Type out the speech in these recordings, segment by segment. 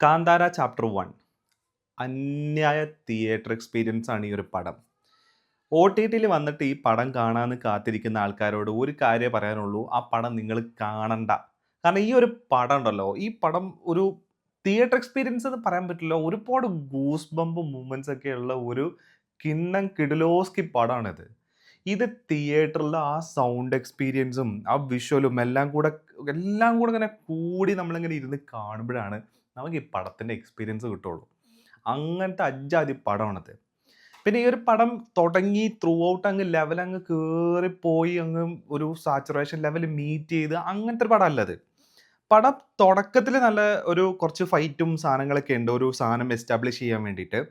Kantara chapter 1 അന്യായ theatre experience ആണ് ഈ ഒരു പടം. OTTയിൽ വന്നിട്ട് ഈ പടം കാണാന്ന് കാത്തിരിക്കുന്ന ആൾക്കാരോട് ഒരു കാര്യമേ പറയാനുള്ളൂ. ആ പടം നിങ്ങൾ കാണണ്ട. കാരണം ഈ ഒരു പടം ഉണ്ടല്ലോ, ഈ പടം ഒരു തിയേറ്റർ എക്സ്പീരിയൻസ് എന്ന് പറയാൻ പറ്റില്ല. ഒരുപാട് ഗൂസ് ബമ്പ് മൂവ്മെന്റ്സ് ഒക്കെ ഉള്ള ഒരു കിണ്ണം കിടിലോസ്കി പടമാണിത്. ഇത് തിയേറ്ററിൽ ആ സൗണ്ട് എക്സ്പീരിയൻസും ആ വിഷ്വലും എല്ലാം കൂടെ ഇങ്ങനെ കൂടി നമ്മളിങ്ങനെ ഇരുന്ന് കാണുമ്പോഴാണ് നമുക്ക് ഈ പടത്തിൻ്റെ എക്സ്പീരിയൻസ് കിട്ടുള്ളൂ. അങ്ങനത്തെ അജ്ജാതി പടമാണത്. പിന്നെ ഈ ഒരു പടം തുടങ്ങി ത്രൂ ഔട്ട് അങ്ങ് ലെവൽ അങ്ങ് കേറിപ്പോയി അങ്ങ് ഒരു സാച്ചുറേഷൻ ലെവൽ മീറ്റ് ചെയ്ത് അങ്ങനത്തെ ഒരു പടമല്ല അത്. പടം തുടക്കത്തിൽ നല്ല ഒരു കുറച്ച് ഫൈറ്റും സാധനങ്ങളൊക്കെ ഉണ്ട്. ഒരു സാധനം എസ്റ്റാബ്ലിഷ് ചെയ്യാൻ വേണ്ടിയിട്ട്.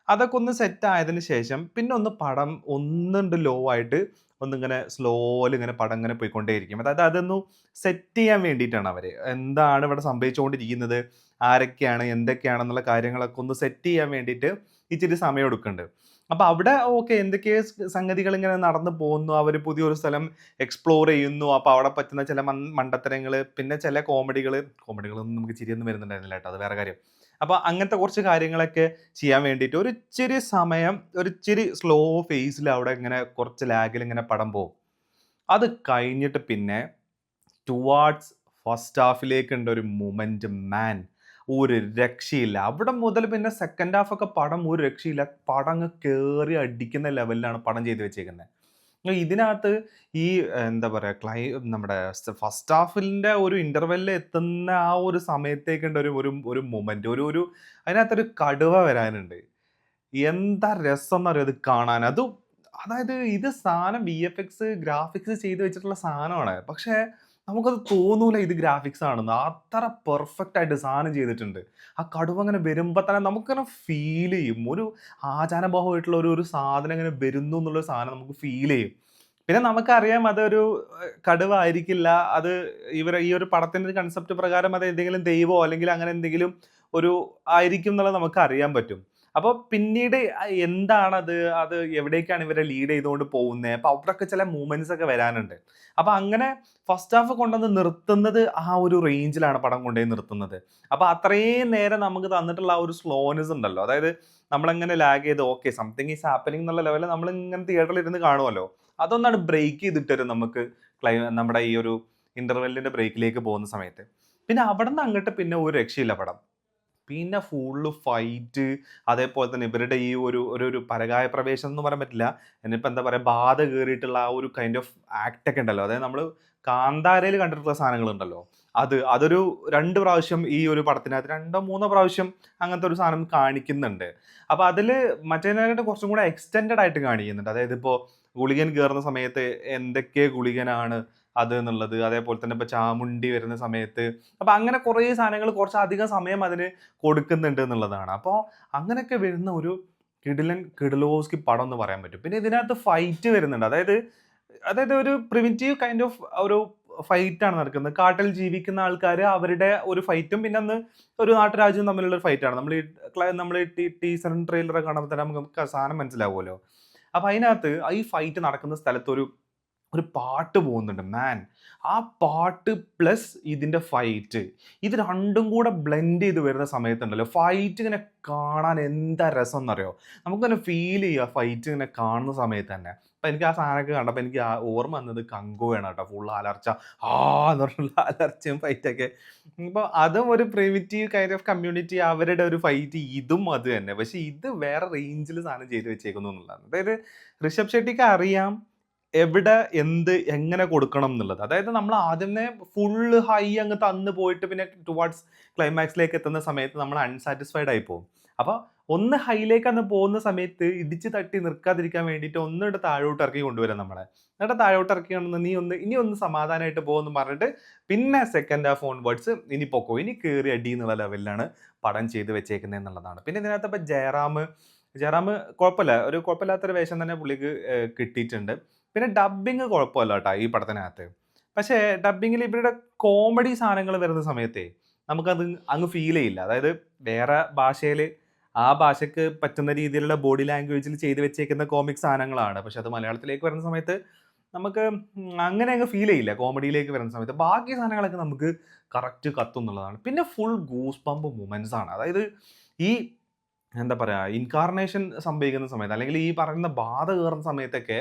അതൊക്കെ ഒന്ന് സെറ്റ് ആയതിന് ശേഷം പിന്നെ ഒന്ന് പടം ഒന്നുണ്ട് ലോ ആയിട്ട് ഒന്നിങ്ങനെ സ്ലോലി ഇങ്ങനെ പടം ഇങ്ങനെ പോയിക്കൊണ്ടേയിരിക്കും. അതായത് അതൊന്ന് സെറ്റ് ചെയ്യാൻ വേണ്ടിയിട്ടാണ് അവര്. എന്താണ് ഇവിടെ സംഭവിച്ചുകൊണ്ടിരിക്കുന്നത്, ആരൊക്കെയാണ്, എന്തൊക്കെയാണെന്നുള്ള കാര്യങ്ങളൊക്കെ ഒന്ന് സെറ്റ് ചെയ്യാൻ വേണ്ടിയിട്ട് ഇച്ചിരി സമയം എടുക്കുന്നുണ്ട്. അപ്പൊ അവിടെ ഓക്കെ എന്തൊക്കെയോ സംഗതികൾ ഇങ്ങനെ നടന്നു പോകുന്നു. അവര് പുതിയൊരു സ്ഥലം എക്സ്പ്ലോർ ചെയ്യുന്നു. അപ്പൊ അവിടെ പറ്റുന്ന ചില മണ്ടത്തരങ്ങള്, പിന്നെ ചില കോമഡികളൊന്നും നമുക്ക് ചിരിയൊന്നും വരുന്നുണ്ടായിരുന്നില്ല കേട്ടോ. അത് വേറെ കാര്യം. അപ്പൊ അങ്ങനത്തെ കുറച്ച് കാര്യങ്ങളൊക്കെ ചെയ്യാൻ വേണ്ടിയിട്ട് ഒരിച്ചിരി സമയം, ഒരിച്ചിരി സ്ലോ ഫേസിൽ അവിടെ ഇങ്ങനെ കുറച്ച് ലാഗിൽ ഇങ്ങനെ പടം പോകും. അത് കഴിഞ്ഞിട്ട് പിന്നെ ടുവാർഡ്സ് ഫസ്റ്റ് ഹാഫിലേക്കുണ്ട് ഒരു മൊമെന്റ് മാൻ. ഒരു രക്ഷയില്ല. അവിടെ മുതൽ പിന്നെ സെക്കൻഡ് ഹാഫ് ഒക്കെ പടം ഒരു രക്ഷയില്ല. പടം അങ്ങ് കേറി അടിക്കുന്ന ലെവലിലാണ് പടം ചെയ്ത് വെച്ചേക്കുന്നത്. ഇതിനകത്ത് ഈ എന്താ പറയാ നമ്മുടെ ഫസ്റ്റ് ഹാഫിന്റെ ഒരു ഇന്റർവെല്ലിൽ എത്തുന്ന ആ ഒരു സമയത്തേക്കുണ്ട് ഒരു ഒരു ഒരു മൊമെന്റ് ഒരു ഒരു അതിനകത്തൊരു കടുവ വരാനുണ്ട്. എന്താ രസം എന്നറിയോ ഇത് കാണാൻ. അതായത് ഇത് സാധനം VFX ഗ്രാഫിക്സ് ചെയ്ത് വെച്ചിട്ടുള്ള സാധനമാണ്. പക്ഷേ നമുക്കത് തോന്നൂല ഇത് ഗ്രാഫിക്സ് ആണെന്ന്. അത്ര പെർഫെക്റ്റ് ആയിട്ട് സാധനം ചെയ്തിട്ടുണ്ട്. ആ കടുവ അങ്ങനെ വരുമ്പോ തന്നെ നമുക്കിങ്ങനെ ഫീൽ ചെയ്യും. ഒരു ആചാരബോഹമായിട്ടുള്ള ഒരു ഒരു സാധനം ഇങ്ങനെ വരുന്നു എന്നുള്ള സാധനം നമുക്ക് ഫീൽ ചെയ്യും. പിന്നെ നമുക്കറിയാം അതൊരു കടുവ ആയിരിക്കില്ല. അത് ഈ ഒരു പടത്തിന്റെ ഒരു കൺസെപ്റ്റ് പ്രകാരം അത് ഏതെങ്കിലും ദൈവമോ അല്ലെങ്കിൽ അങ്ങനെ എന്തെങ്കിലും ഒരു ആയിരിക്കും എന്നുള്ളത് നമുക്ക് അറിയാൻ പറ്റും. അപ്പൊ പിന്നീട് എന്താണത്? അത് എവിടേക്കാണ് ഇവരെ ലീഡ് ചെയ്തുകൊണ്ട് പോകുന്നത്? അപ്പൊ അവിടൊക്കെ ചില മൂവ്മെന്റ്സ് ഒക്കെ വരാനുണ്ട്. അപ്പൊ അങ്ങനെ ഫസ്റ്റ് ഹാഫ് കൊണ്ടുവന്ന് നിർത്തുന്നത് ആ ഒരു റേഞ്ചിലാണ് പടം കൊണ്ടുപോയി നിർത്തുന്നത്. അപ്പൊ അത്രയും നേരം നമുക്ക് തന്നിട്ടുള്ള ആ ഒരു സ്ലോനെസ് ഉണ്ടല്ലോ. അതായത് നമ്മളങ്ങനെ ലാഗ് ചെയ്ത് ഓക്കെ സംതിങ് ഈസ് ഹാപ്പനിങ് എന്നുള്ള ലെവലിൽ നമ്മളിങ്ങനെ തിയേറ്ററിൽ ഇരുന്ന് കാണുമല്ലോ. അതൊന്നാണ് ബ്രേക്ക് ചെയ്തിട്ട് തരും നമുക്ക് നമ്മുടെ ഈ ഒരു ഇന്റർവെല്ലിന്റെ ബ്രേക്കിലേക്ക് പോകുന്ന സമയത്ത്. പിന്നെ അവിടുന്ന് അങ്ങോട്ട് പിന്നെ ഒരു രക്ഷയില്ല പടം. പിന്നെ ഫുള്ള് ഫൈറ്റ്, അതേപോലെ തന്നെ ഇവരുടെ ഈ ഒരു ഒരു ഒരു പരകായ പ്രവേശനം എന്ന് പറയാൻ പറ്റില്ല. ഇനിയിപ്പോ എന്താ പറയാ ബാധ കേറിയിട്ടുള്ള ആ ഒരു കൈൻഡ് ഓഫ് ആക്ട് ഒക്കെ ഉണ്ടല്ലോ. അതായത് നമ്മള് കാന്താരയിൽ കണ്ടിട്ടുള്ള സാധനങ്ങളുണ്ടല്ലോ. അതൊരു 2 പ്രാവശ്യം ഈ ഒരു പടത്തിനകത്ത് 2ഓ 3ഓ പ്രാവശ്യം അങ്ങനത്തെ ഒരു സാധനം കാണിക്കുന്നുണ്ട്. അപ്പൊ അതില് മറ്റേതിനെക്കാട്ടും കുറച്ചും കൂടെ എക്സ്റ്റെൻഡഡ് ആയിട്ട് കാണിക്കുന്നുണ്ട്. അതായത് ഇപ്പോ ഗുളികൻ കേറുന്ന സമയത്ത് എന്തൊക്കെ ഗുളികനാണ് അത് എന്നുള്ളത്. അതേപോലെ തന്നെ ഇപ്പൊ ചാമുണ്ഡി വരുന്ന സമയത്ത് അപ്പൊ അങ്ങനെ കുറേ സാധനങ്ങൾ കുറച്ചധികം സമയം അതിന് കൊടുക്കുന്നുണ്ട് എന്നുള്ളതാണ്. അപ്പോൾ അങ്ങനെയൊക്കെ വരുന്ന ഒരു കിടിലോസ്കി പടം എന്ന് പറയാൻ പറ്റും. പിന്നെ ഇതിനകത്ത് ഫൈറ്റ് വരുന്നുണ്ട്. അതായത് അതായത് ഒരു പ്രിമിറ്റീവ് കൈൻഡ് ഓഫ് ഒരു ഫൈറ്റാണ് നടക്കുന്നത്. കാട്ടിൽ ജീവിക്കുന്ന ആൾക്കാര് അവരുടെ ഒരു ഫൈറ്റും പിന്നെ അന്ന് ഒരു നാട്ടുരാജ്യവും തമ്മിലുള്ള ഒരു ഫൈറ്റാണ്. നമ്മൾ ഈ ടീസറും ട്രെയിലറൊക്കെ കാണുമ്പോൾ തന്നെ നമുക്ക് ആ സാധനം മനസ്സിലാവുമല്ലോ. അപ്പൊ അതിനകത്ത് ഈ ഫൈറ്റ് നടക്കുന്ന സ്ഥലത്ത് ഒരു ഒരു പാട്ട് പോകുന്നുണ്ട് മാൻ. ആ പാട്ട് പ്ലസ് ഇതിന്റെ ഫൈറ്റ് ഇത് രണ്ടും കൂടെ ബ്ലെൻഡ് ചെയ്ത് വരുന്ന സമയത്തുണ്ടല്ലോ ഫൈറ്റ് ഇങ്ങനെ കാണാൻ എന്താ രസം എന്നറിയോ. നമുക്കിങ്ങനെ ഫീൽ ചെയ്യുക ഫൈറ്റ് ഇങ്ങനെ കാണുന്ന സമയത്ത് തന്നെ. അപ്പൊ എനിക്ക് ആ സാധനമൊക്കെ കണ്ടപ്പോൾ എനിക്ക് ഓർമ്മ വന്നത് കങ്കുവാണ് കേട്ടോ. ഫുൾ അലർച്ച എന്ന് പറഞ്ഞുള്ള അലർച്ചയും ഫൈറ്റൊക്കെ. ഇപ്പൊ അതും ഒരു പ്രിമിറ്റീവ് കൈൻഡ് ഓഫ് കമ്മ്യൂണിറ്റി അവരുടെ ഒരു ഫൈറ്റ് ഇതും അത് തന്നെ. പക്ഷെ ഇത് വേറെ റേഞ്ചിൽ സാധനം ചെയ്ത് വെച്ചേക്കുന്നു എന്നുള്ളതാണ്. അതായത് ഋഷഭ് ഷെട്ടിക്ക് അറിയാം എവിടെ എങ്ങനെ കൊടുക്കണം എന്നുള്ളത്. അതായത് നമ്മൾ ആദ്യമേ ഫുള്ള് ഹൈ അങ്ങ് തന്ന് പോയിട്ട് പിന്നെ ടുവാർഡ്സ് ക്ലൈമാക്സിലേക്ക് എത്തുന്ന സമയത്ത് നമ്മൾ അൺസാറ്റിസ്ഫൈഡ് ആയി പോകും. അപ്പൊ ഒന്ന് ഹൈയിലേക്ക് അന്ന് പോകുന്ന സമയത്ത് ഇടിച്ച് തട്ടി നിൽക്കാതിരിക്കാൻ വേണ്ടിയിട്ട് ഒന്നിട്ട് താഴോട്ട് ഇറക്കി കൊണ്ടുവരാം നമ്മളെ. എന്നിട്ട് താഴോട്ട് ഇറക്കി കൊണ്ടുവന്ന് ഇനി ഒന്ന് സമാധാനമായിട്ട് പോകുമെന്ന് പറഞ്ഞിട്ട് പിന്നെ സെക്കൻഡ് ഹാഫ് ഓൺവേർഡ്സ് ഇനി പൊക്കോ ഇനി കയറി അടി എന്നുള്ള ലെവലിലാണ് പടം ചെയ്ത് വെച്ചേക്കുന്നത് എന്നുള്ളതാണ്. പിന്നെ ഇതിനകത്ത് ഇപ്പൊ ജയറാം കുഴപ്പമില്ലാത്തൊരു വേഷം തന്നെ പുള്ളിക്ക് കിട്ടിയിട്ടുണ്ട്. പിന്നെ ഡബ്ബിങ് കുഴപ്പമില്ല കേട്ടോ ഈ പടത്തിനകത്ത്. പക്ഷേ ഡബ്ബിങ്ങിൽ ഇവരുടെ കോമഡി സാധനങ്ങൾ വരുന്ന സമയത്തേ നമുക്കത് അങ്ങ് ഫീൽ ചെയ്യില്ല. അതായത് വേറെ ഭാഷയിൽ ആ ഭാഷയ്ക്ക് പറ്റുന്ന രീതിയിലുള്ള ബോഡി ലാംഗ്വേജിൽ ചെയ്ത് വെച്ചേക്കുന്ന കോമിക് സാധനങ്ങളാണ്. പക്ഷെ അത് മലയാളത്തിലേക്ക് വരുന്ന സമയത്ത് നമുക്ക് അങ്ങനെ അങ്ങ് ഫീൽ ചെയ്യില്ല കോമഡിയിലേക്ക് വരുന്ന സമയത്ത്. ബാക്കി സാധനങ്ങളൊക്കെ നമുക്ക് കറക്റ്റ് കത്തും എന്നുള്ളതാണ്. പിന്നെ ഫുൾ ഗൂസ് ബമ്പ് മൊമെന്റ്സ് ആണ്. അതായത് ഈ എന്താ പറയാ, ഇൻകാർണേഷൻ സംഭവിക്കുന്ന സമയത്ത് അല്ലെങ്കിൽ ഈ പറയുന്ന ബാധ കേറുന്ന സമയത്തൊക്കെ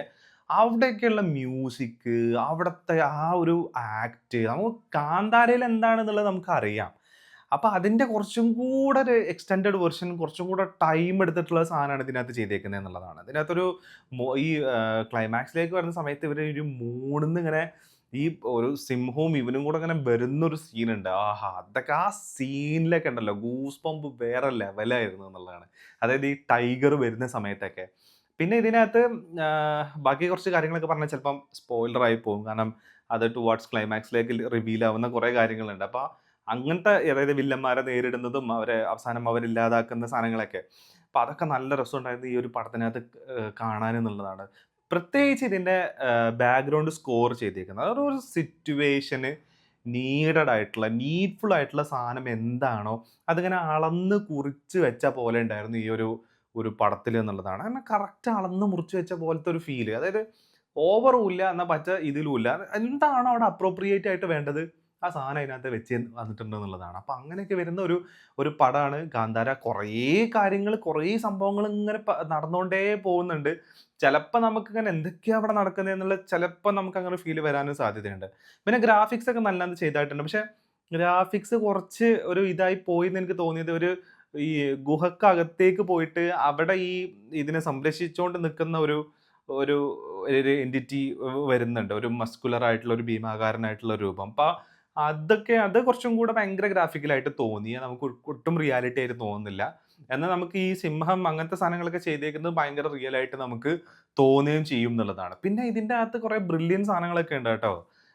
അവിടെയൊക്കെയുള്ള മ്യൂസിക്, അവിടത്തെ ആ ഒരു ആക്ട് നമുക്ക് കാന്താരയിൽ എന്താണെന്നുള്ളത് നമുക്കറിയാം. അപ്പൊ അതിന്റെ കുറച്ചും കൂടെ ഒരു എക്സ്റ്റെൻഡഡ് വെർഷൻ കുറച്ചും കൂടെ ടൈം എടുത്തിട്ടുള്ള സാധനമാണ് ഇതിനകത്ത് ചെയ്തേക്കുന്നത് എന്നുള്ളതാണ്. ഇതിനകത്തൊരു ഈ ക്ലൈമാക്സിലേക്ക് വരുന്ന സമയത്ത് ഇവര് ഒരു മൂണിന്ന് ഇങ്ങനെ ഈ ഒരു സിംഹവും ഇവനും കൂടെ ഇങ്ങനെ വരുന്നൊരു സീനുണ്ട്. ആഹാ! അതൊക്കെ ആ സീനിലൊക്കെ ഉണ്ടല്ലോ ഗൂസ് ബമ്പ് വേറെ ലെവലായിരുന്നു എന്നുള്ളതാണ്. അതായത് ഈ ടൈഗർ വരുന്ന സമയത്തൊക്കെ. പിന്നെ ഇതിനകത്ത് ബാക്കി കുറച്ച് കാര്യങ്ങളൊക്കെ പറഞ്ഞാൽ ചിലപ്പം സ്പോയിലർ ആയി പോകും. കാരണം അത് ടുവാർഡ്സ് ക്ലൈമാക്സിലേക്ക് റിവീൽ ആവുന്ന കുറേ കാര്യങ്ങളുണ്ട്. അപ്പൊ അങ്ങനത്തെ അതായത് വില്ലന്മാരെ നേരിടുന്നതും അവരെ അവസാനം അവരില്ലാതാക്കുന്ന സാധനങ്ങളൊക്കെ. അപ്പൊ അതൊക്കെ നല്ല രസമുണ്ടായിരുന്നു ഈ ഒരു പടത്തിനകത്ത് കാണാൻ എന്നുള്ളതാണ്. പ്രത്യേകിച്ച് ഇതിന്റെ ബാക്ക്ഗ്രൗണ്ട് സ്കോർ ചെയ്തേക്കുന്നത്. അതൊരു സിറ്റുവേഷന് നീഡഡ് ആയിട്ടുള്ള, നീഡ്ഫുൾ ആയിട്ടുള്ള സാധനം എന്താണോ അതിങ്ങനെ അളന്ന് കുറിച്ച് വെച്ച പോലെ ഉണ്ടായിരുന്നു ഈ ഒരു പടത്തില് എന്നുള്ളതാണ്. കാരണം കറക്റ്റ് അളന്ന് മുറിച്ച് വെച്ച പോലത്തെ ഒരു ഫീല്. അതായത് ഓവറും ഇല്ല എന്നാ ഇതിലും ഇല്ല. എന്താണോ അവിടെ അപ്രോപ്രിയേറ്റ് ആയിട്ട് വേണ്ടത് ആ സാധനം അതിനകത്ത് വെച്ച് വന്നിട്ടുണ്ട് എന്നുള്ളതാണ്. അപ്പൊ അങ്ങനെയൊക്കെ വരുന്ന ഒരു പടമാണ് കാന്താര. കുറേ കാര്യങ്ങൾ, കുറേ സംഭവങ്ങൾ ഇങ്ങനെ നടന്നുകൊണ്ടേ പോകുന്നുണ്ട്. ചിലപ്പോൾ നമുക്കിങ്ങനെ എന്തൊക്കെയാ അവിടെ നടക്കുന്നത് എന്നുള്ള ചിലപ്പോൾ നമുക്ക് അങ്ങനെ ഫീൽ വരാനും സാധ്യതയുണ്ട്. പിന്നെ ഗ്രാഫിക്സ് ഒക്കെ നല്ലത് ചെയ്തായിട്ടുണ്ട്. പക്ഷെ ഗ്രാഫിക്സ് കുറച്ച് ഒരു ഇതായി പോയി എന്ന് എനിക്ക് തോന്നിയത് ഈ ഗുഹക്കകത്തേക്ക് പോയിട്ട് അവിടെ ഇതിനെ സംരക്ഷിച്ചുകൊണ്ട് നിൽക്കുന്ന ഒരു ഒരു ഒരു എൻറ്റിറ്റി വരുന്നുണ്ട്. ഒരു മസ്കുലർ ആയിട്ടുള്ള ഒരു ഭീമാകാരനായിട്ടുള്ള രൂപം. അപ്പൊ അത് കുറച്ചും കൂടെ ഭയങ്കര ഗ്രാഫിക്കലായിട്ട് തോന്നി. നമുക്ക് ഒട്ടും റിയാലിറ്റി ആയിട്ട് തോന്നുന്നില്ല. എന്നാൽ നമുക്ക് ഈ സിംഹം അങ്ങനത്തെ സാധനങ്ങളൊക്കെ ചെയ്തേക്കുന്നത് ഭയങ്കര റിയൽ ആയിട്ട് നമുക്ക് തോന്നുകയും ചെയ്യും എന്നുള്ളതാണ്. പിന്നെ ഇതിന്റെ അകത്ത് കുറെ ബ്രില്യന്റ് സാധനങ്ങളൊക്കെ ഉണ്ട് കേട്ടോ.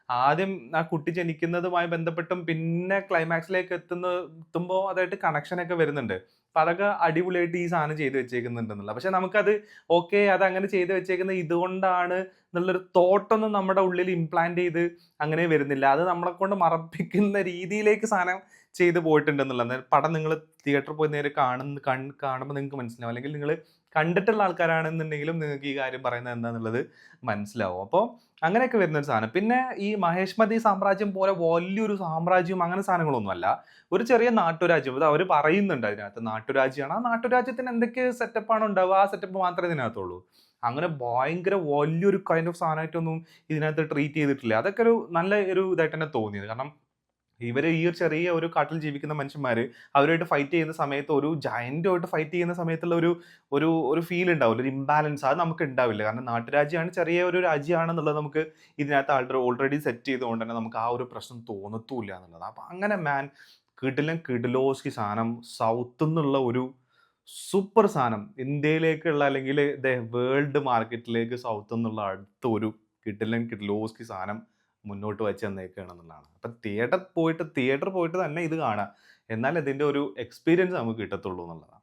ആദ്യം ആ കുട്ടി ജനിക്കുന്നതുമായി ബന്ധപ്പെട്ടും പിന്നെ ക്ലൈമാക്സിലേക്ക് എത്തുമ്പോൾ അതായിട്ട് കണക്ഷൻ ഒക്കെ വരുന്നുണ്ട്. അപ്പൊ അതൊക്കെ അടിപൊളിയായിട്ട് ഈ സാധനം ചെയ്ത് വെച്ചേക്കുന്നുണ്ടെന്നുള്ള. പക്ഷെ നമുക്കത് ഓക്കെ അത് അങ്ങനെ ചെയ്ത് വെച്ചേക്കുന്നത് ഇതുകൊണ്ടാണ് എന്നുള്ളൊരു തോട്ടൊന്നും നമ്മുടെ ഉള്ളിൽ ഇംപ്ലാന്റ് ചെയ്ത് അങ്ങനെ വരുന്നില്ല. അത് നമ്മളെ കൊണ്ട് മറപ്പിക്കുന്ന രീതിയിലേക്ക് സാധനം ചെയ്ത് പോയിട്ടുണ്ടെന്നുള്ളത്. പടം നിങ്ങൾ തിയേറ്ററിൽ പോയി നേരെ കാണുമ്പോൾ നിങ്ങൾക്ക് മനസ്സിലാവും. അല്ലെങ്കിൽ നിങ്ങൾ കണ്ടിട്ടുള്ള ആൾക്കാരാണെന്നുണ്ടെങ്കിലും നിങ്ങൾക്ക് ഈ കാര്യം പറയുന്നത് എന്താണെന്നുള്ളത് മനസ്സിലാവും. അപ്പോൾ അങ്ങനെയൊക്കെ വരുന്ന ഒരു സാധനം. പിന്നെ ഈ മഹേഷ്മതി സാമ്രാജ്യം പോലെ വലിയൊരു സാമ്രാജ്യം അങ്ങനെ സാധനങ്ങളൊന്നുമല്ല. ഒരു ചെറിയ നാട്ടുരാജ്യം. അത് അവർ പറയുന്നുണ്ട് അതിനകത്ത് നാട്ടുരാജ്യമാണ്. ആ നാട്ടുരാജ്യത്തിന് എന്തൊക്കെ സെറ്റപ്പാണ് ഉണ്ടാവുക ആ സെറ്റപ്പ് മാത്രമേ ഇതിനകത്തുള്ളൂ. അങ്ങനെ ഭയങ്കര വലിയൊരു കൈൻഡ് ഓഫ് സാധനമായിട്ടൊന്നും ഇതിനകത്ത് ട്രീറ്റ് ചെയ്തിട്ടില്ല. അതൊക്കെ ഒരു നല്ല ഒരു ഇതായിട്ട് തന്നെ തോന്നിയത്. കാരണം ഇവര് ഈ ഒരു ചെറിയ ഒരു കാട്ടിൽ ജീവിക്കുന്ന മനുഷ്യന്മാര് അവരുമായിട്ട് ഫൈറ്റ് ചെയ്യുന്ന സമയത്ത് ഒരു ജയന്റുമായിട്ട് ഫൈറ്റ് ചെയ്യുന്ന സമയത്തുള്ള ഒരു ഒരു ഒരു ഫീൽ ഉണ്ടാവില്ല, ഒരു ഇംബാലൻസ് അത് നമുക്ക് ഉണ്ടാവില്ല. കാരണം നാട്ടുരാജ്യമാണ്, ചെറിയ ഒരു രാജ്യമാണെന്നുള്ളത് നമുക്ക് ഇതിനകത്ത് ഓൾറെഡി സെറ്റ് ചെയ്തുകൊണ്ട് തന്നെ നമുക്ക് ആ ഒരു പ്രശ്നം തോന്നത്തൂല്ല എന്നുള്ളത്. അപ്പൊ അങ്ങനെ കിടിലോസ്കി സാധനം സൗത്ത് നിന്നുള്ള ഒരു സൂപ്പർ സാധനം ഇന്ത്യയിലേക്കുള്ള അല്ലെങ്കിൽ വേൾഡ് മാർക്കറ്റിലേക്ക് സൗത്ത് നിന്നുള്ള അടുത്ത ഒരു കിടിലോസ്കി സാധനം മുന്നോട്ട് വെച്ച് തന്നേക്കുകയാണെന്നുള്ളതാണ്. അപ്പം തിയേറ്റർ പോയിട്ട് തന്നെ ഇത് കാണാം. എന്നാൽ ഇതിന്റെ ഒരു എക്സ്പീരിയൻസ് നമുക്ക് കിട്ടത്തുള്ളൂ എന്നുള്ളതാണ്.